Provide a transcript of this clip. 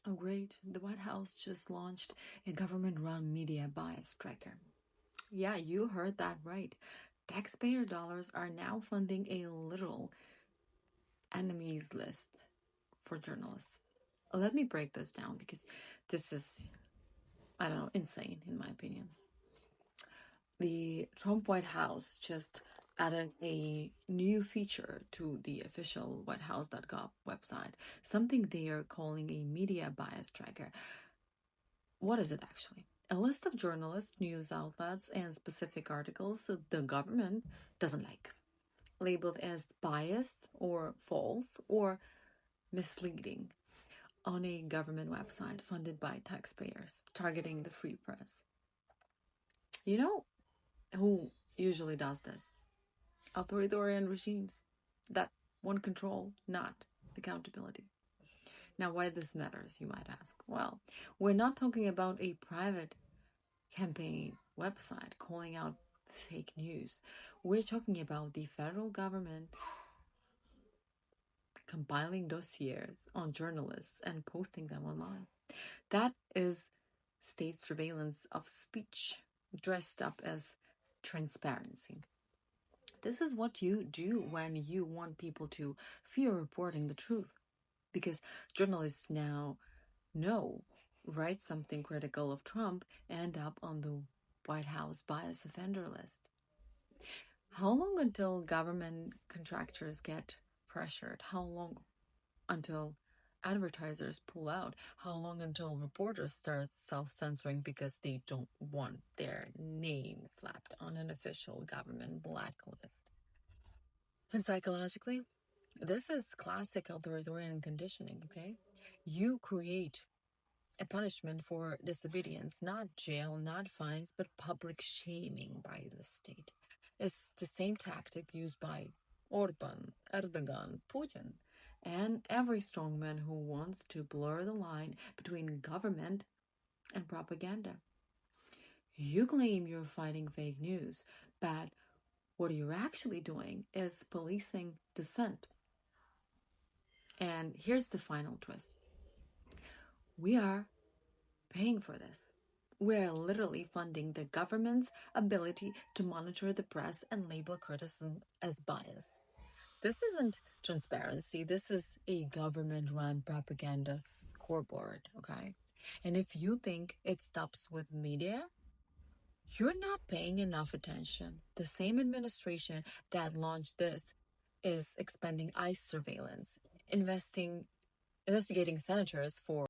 Oh, great. The White House just launched a government-run media bias tracker. Yeah, you heard that right. Taxpayer dollars are now funding a literal enemies list for journalists. Let me break this down because this is, I don't know, insane in my opinion. The Trump White House just added a new feature to the official whitehouse.gov website, something they are calling a media bias tracker. What is it actually? A list of journalists, news outlets, and specific articles the government doesn't like, labeled as biased or false or misleading on a government website funded by taxpayers, targeting the free press. You know who usually does this? Authoritarian regimes that want control, not accountability. Now, why this matters, you might ask? Well, we're not talking about a private campaign website calling out fake news. We're talking about the federal government compiling dossiers on journalists and posting them online. That is state surveillance of speech dressed up as transparency. This is what you do when you want people to fear reporting the truth. Because journalists now know, write something critical of Trump, end up on the White House bias offender list. How long until government contractors get pressured? How long until advertisers pull out? How long until reporters start self-censoring because they don't want their name slapped on an official government blacklist? And psychologically, this is classic authoritarian conditioning, okay? You create a punishment for disobedience, not jail, not fines, but public shaming by the state. It's the same tactic used by Orban, Erdogan, Putin, and every strongman who wants to blur the line between government and propaganda. You claim you're fighting fake news, but what you're actually doing is policing dissent. And here's the final twist. We are paying for this. We're literally funding the government's ability to monitor the press and label criticism as bias. This isn't transparency. This is a government-run propaganda scoreboard, okay? And if you think it stops with media, you're not paying enough attention. The same administration that launched this is expanding ICE surveillance, investigating senators for